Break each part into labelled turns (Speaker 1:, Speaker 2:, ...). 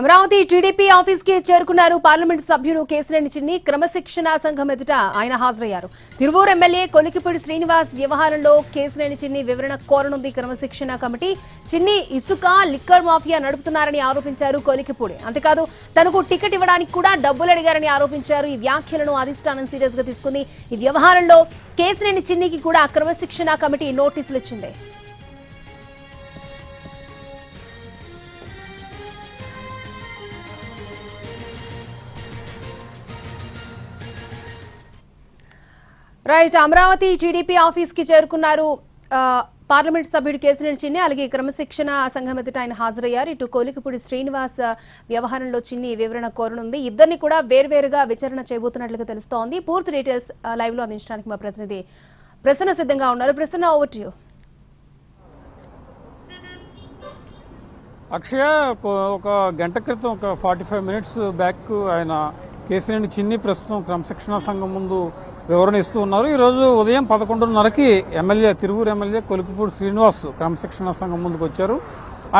Speaker 1: Amaravati TDP office కి చేరుకున్నారు parliament సభ్యుడు కేశినేని చిన్ని. క్రమశిక్షణ సంఘం ఎదుట ఆయన హాజరయ్యారు. తిరువూరు ఎమ్మెల్యే కొలికిపూడి శ్రీనివాస్ వ్యవహారంలో కేశినేని చిన్ని వివరణ కోరనుంది క్రమశిక్షణ కమిటీ. చిన్ని ఇసుక, లిక్కర్ మాఫియా నడుపుతున్నారని ఆరోపించారు కొలికిపూడి. అంతేకాదు తనకు టికెట్ ఇవ్వడానికి కూడా డబ్బులు అడిగారని ఆరోపించారు. ఈ వ్యాఖ్యలను అధిష్టానం సీరియస్ గా తీసుకుంది. ఈ వ్యవహారంలో కేశినేని చిన్నికి కూడా క్రమశిక్షణ కమిటీ నోటీసులు ఇచ్చింది. రైట్, అమరావతి టీడీపీ ఆఫీస్ కి చేరుకున్నారు పార్లమెంట్ సభ్యుడు కేశినేని చిన్ని. అలాగే క్రమశిక్షణ సంఘం ఎదుట ఆయన హాజరయ్యారు. ఇటు కొలికిపూడి శ్రీనివాస్ వ్యవహారంలో చిన్ని వివరణ కోరనుంది. ఇద్దరిని కూడా వేర్వేరుగా విచారణ చేయబోతున్నట్లుగా తెలుస్తోంది. పూర్తి డీటెయిల్స్ లైవ్ లో అందించడానికి మా ప్రతినిధి ప్రసన్న సిద్ధంగా ఉన్నారు. Prasanna, over to you.
Speaker 2: Akshaya, ఒక గంట క్రితం, ఒక 45 మినిట్స్ బ్యాక్ ఆయన కేశినేని చిన్ని ప్రస్తుతం క్రమశిక్షణ సంఘం ముందు వివరణ ఇస్తూ ఉన్నారు. ఈరోజు ఉదయం 11:30కి తిరువూరు ఎమ్మెల్యే కొలికిపూడి శ్రీనివాస్ క్రమశిక్షణ సంఘం ముందుకు వచ్చారు.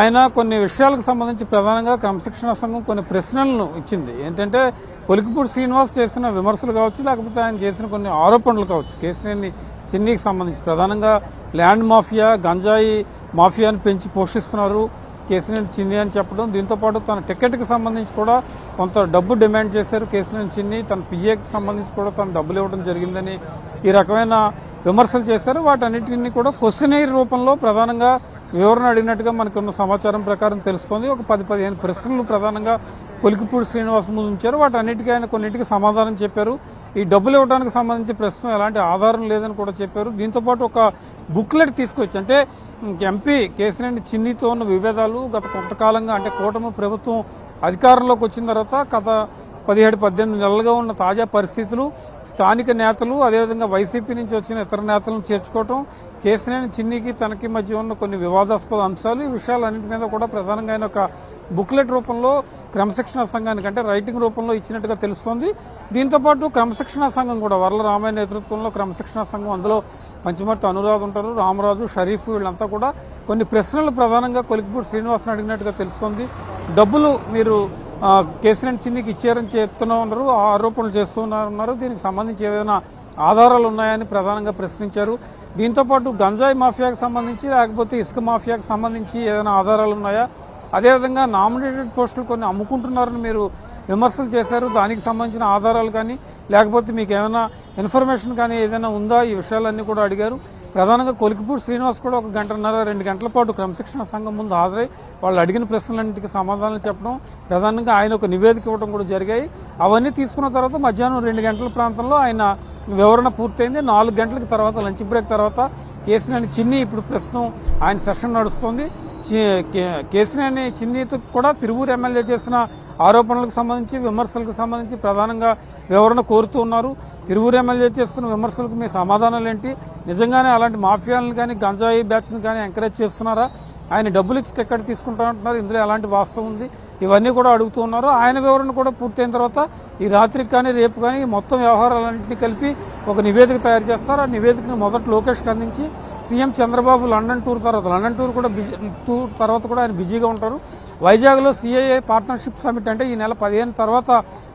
Speaker 2: ఆయన కొన్ని విషయాలకు సంబంధించి ప్రధానంగా క్రమశిక్షణ సంఘం కొన్ని ప్రశ్నలను ఇచ్చింది. ఏంటంటే కొలికిపూడి శ్రీనివాస్ చేసిన విమర్శలు కావచ్చు, లేకపోతే ఆయన చేసిన కొన్ని ఆరోపణలు కావచ్చు. కేశినేని చిన్నికి సంబంధించి ప్రధానంగా ల్యాండ్ మాఫియా, గంజాయి మాఫియాను పెంచి పోషిస్తున్నారు కేశినేని చిన్ని అని చెప్పడం. దీంతోపాటు తన టికెట్కి సంబంధించి కూడా కొంత డబ్బు డిమాండ్ చేశారు కేశినేని చిన్ని. తన పిఏకి సంబంధించి కూడా తను డబ్బులు ఇవ్వడం జరిగిందని ఈ రకమైన విమర్శలు చేశారు. వాటన్నిటిని కూడా క్వశ్చనరీ రూపంలో ప్రధానంగా వివరణ అడిగినట్టుగా మనకున్న సమాచారం ప్రకారం తెలుస్తోంది. ఒక 10-15 ప్రశ్నలు ప్రధానంగా కొలికిపూడి శ్రీనివాస్ ముందు ఉంచారు. వాటన్నిటికీ ఆయన కొన్నింటికి సమాధానం చెప్పారు. ఈ డబ్బులు ఇవ్వడానికి సంబంధించి ప్రస్తుతం ఎలాంటి ఆధారం లేదని కూడా చెప్పారు. దీంతోపాటు ఒక బుక్లెట్ తీసుకొచ్చి, అంటే ఎంపీ కేశినేని చిన్నితో ఉన్న విభేదాలు గత కొంతకాలంగా, అంటే కూటమి ప్రభుత్వం అధికారంలోకి వచ్చిన తర్వాత గత 17-18 నెలలుగా ఉన్న తాజా పరిస్థితులు, స్థానిక నేతలు, అదేవిధంగా వైసీపీ నుంచి వచ్చిన ఇతర నేతలను చేర్చుకోవటం, కేశినేని చిన్నికి తనకి మధ్య ఉన్న కొన్ని వివాదాస్పద అంశాలు, ఈ విషయాలన్నింటి మీద కూడా ప్రధానంగా ఆయన ఒక బుక్లెట్ రూపంలో క్రమశిక్షణ సంఘానికి, అంటే రైటింగ్ రూపంలో ఇచ్చినట్టుగా తెలుస్తోంది. దీంతోపాటు క్రమశిక్షణ సంఘం కూడా వరల రామయ్య నేతృత్వంలో క్రమశిక్షణ సంఘం, అందులో పంచమర్తి అనురాధ్ ఉంటారు, రామరాజు, షరీఫ్, వీళ్ళంతా కూడా కొన్ని ప్రశ్నలు ప్రధానంగా కొలికిపూడి శ్రీనివాస్ని అడిగినట్టుగా తెలుస్తోంది. డబ్బులు మీరు కేశినేని చిన్నికి ఇచ్చారని చెప్తూనే ఉన్నారు, ఆరోపణలు చేస్తున్నారు. దీనికి సంబంధించి ఏదైనా ఆధారాలు ఉన్నాయని ప్రధానంగా ప్రశ్నించారు. దీంతోపాటు గంజాయి మాఫియాకు సంబంధించి, లేకపోతే ఇసుక మాఫియాకు సంబంధించి ఏదైనా ఆధారాలు ఉన్నాయా, అదేవిధంగా నామినేటెడ్ పోస్టులు కొన్ని అమ్ముకుంటున్నారని మీరు విమర్శలు చేశారు. దానికి సంబంధించిన ఆధారాలు కానీ, లేకపోతే మీకు ఏమైనా ఇన్ఫర్మేషన్ కానీ ఏదైనా ఉందా, ఈ విషయాలన్నీ కూడా అడిగారు. ప్రధానంగా కొలికిపూడి శ్రీనివాస్ కూడా 1-1.5-2 గంటల పాటు క్రమశిక్షణ సంఘం ముందు హాజరై వాళ్ళు అడిగిన ప్రశ్నలన్నింటికి సమాధానాలు చెప్పడం, ప్రధానంగా ఆయన ఒక నివేదిక ఇవ్వడం కూడా జరిగాయి. అవన్నీ తీసుకున్న తర్వాత మధ్యాహ్నం 2 గంటల ప్రాంతంలో ఆయన వివరణ పూర్తయింది. 4 గంటల తర్వాత లంచ్ బ్రేక్ తర్వాత కేశినేని చిన్ని, ఇప్పుడు ప్రస్తుతం ఆయన సెషన్ నడుస్తోంది. కేశినేని చిన్నితో కూడా తిరువూరు ఎమ్మెల్యే చేసిన ఆరోపణలకు సంబంధించి, విమర్శలకు సంబంధించి ప్రధానంగా వివరణ కోరుతూ ఉన్నారు. తిరువూరు ఎమ్మెల్యే చేస్తున్న విమర్శలకు మీ సమాధానాలు ఏంటి, నిజంగానే అలాంటి మాఫియాలను కానీ గంజాయి బ్యాచ్ని కానీ ఎంకరేజ్ చేస్తున్నారా, ఆయన డబ్బులు ఇచ్చి టికెట్ తీసుకుంటారంటున్నారు, ఇందులో ఎలాంటి వాస్తవం ఉంది, ఇవన్నీ కూడా అడుగుతూ ఉన్నారు. ఆయన వివరణ కూడా పూర్తయిన తర్వాత ఈ రాత్రికి కానీ రేపు కానీ మొత్తం వ్యవహారాలన్నింటినీ కలిపి ఒక నివేదిక తయారు చేస్తారు. ఆ నివేదికను మొదట లోకేష్కి అందించి సీఎం చంద్రబాబు లండన్ టూర్ తర్వాత కూడా ఆయన బిజీగా ఉంటారు. వైజాగ్లో సిఐఏ పార్ట్నర్షిప్ సమిట్, అంటే ఈ నెల 15 తర్వాత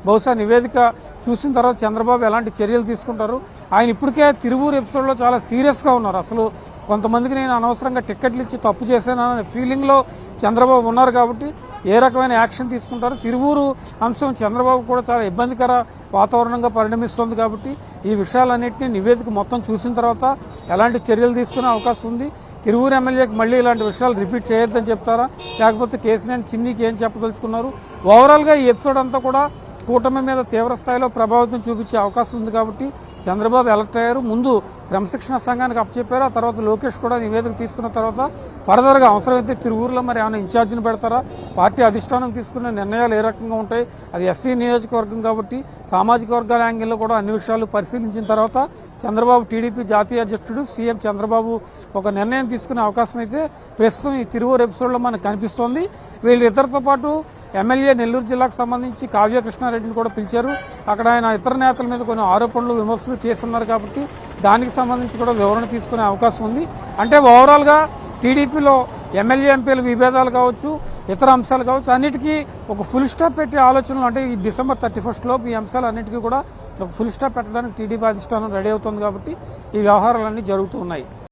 Speaker 2: బహుశా నివేదిక చూసిన తర్వాత చంద్రబాబు ఎలాంటి చర్యలు తీసుకుంటారు. ఆయన ఇప్పటికే తిరువూరు ఎపిసోడ్లో చాలా సీరియస్గా ఉన్నారు. అసలు కొంతమందికి నేను అనవసరంగా టికెట్లు ఇచ్చి తప్పు చేశాననే ఫీలింగ్లో చంద్రబాబు ఉన్నారు కాబట్టి ఏ రకమైన యాక్షన్ తీసుకుంటారు. తిరువూరు అంశం చంద్రబాబు కూడా చాలా ఇబ్బందికర వాతావరణంగా పరిణమిస్తోంది కాబట్టి ఈ విషయాలన్నింటినీ నివేదిక మొత్తం చూసిన తర్వాత ఎలాంటి చర్యలు తీసుకునే అవకాశం ఉంది. తిరువూరు ఎమ్మెల్యేకి మళ్ళీ ఇలాంటి విషయాలు రిపీట్ చేయొద్దని చెప్తారా, లేకపోతే కేశినేని చిన్నికి ఏం చెప్పదలుచుకున్నారు. ఓవరాల్గా ఈ ఎపిసోడ్ అంతా కూడా కూటమి మీద తీవ్ర స్థాయిలో ప్రభావితం చూపించే అవకాశం ఉంది కాబట్టి చంద్రబాబు అలర్ట్ అయ్యారు. ముందు క్రమశిక్షణ సంఘానికి అప్పచెప్పారు. ఆ తర్వాత లోకేష్ కూడా నివేదిక తీసుకున్న తర్వాత ఫర్దర్గా అవసరమైతే తిరువూరులో మరి ఏమైనా ఇన్ఛార్జిని పెడతారా, పార్టీ అధిష్టానం తీసుకునే నిర్ణయాలు ఏ రకంగా ఉంటాయి, అది ఎస్సీ నియోజకవర్గం కాబట్టి సామాజిక వర్గాల యాంగిల్లో కూడా అన్ని విషయాలు పరిశీలించిన తర్వాత చంద్రబాబు, టీడీపీ జాతీయ అధ్యక్షుడు సీఎం చంద్రబాబు ఒక నిర్ణయం తీసుకునే అవకాశం అయితే ప్రస్తుతం ఈ తిరువూరు ఎపిసోడ్లో మనకు కనిపిస్తోంది. వీళ్ళిద్దరితో పాటు ఎమ్మెల్యే నెల్లూరు జిల్లాకు సంబంధించి కావ్య కృష్ణారెడ్డిని కూడా పిలిచారు. అక్కడ ఆయన ఇతర నేతల మీద కొన్ని ఆరోపణలు, విమర్శలు చేస్తున్నారు కాబట్టి దానికి సంబంధించి కూడా వివరణ తీసుకునే అవకాశం ఉంది. అంటే ఓవరాల్గా టీడీపీలో ఎమ్మెల్యే ఎంపీల విభేదాలు కావచ్చు, ఇతర అంశాలు కావచ్చు, అన్నిటికీ ఒక ఫుల్ స్టాప్ పెట్టే ఆలోచనలు అంటే ఈ డిసెంబర్ 31 లోపు ఈ అంశాలు అన్నిటికీ కూడా ఒక ఫుల్ స్టాప్ పెట్టడానికి టీడీపీ అధిష్టానం రెడీ అవుతుంది కాబట్టి ఈ వ్యవహారాలన్నీ జరుగుతూ ఉన్నాయి.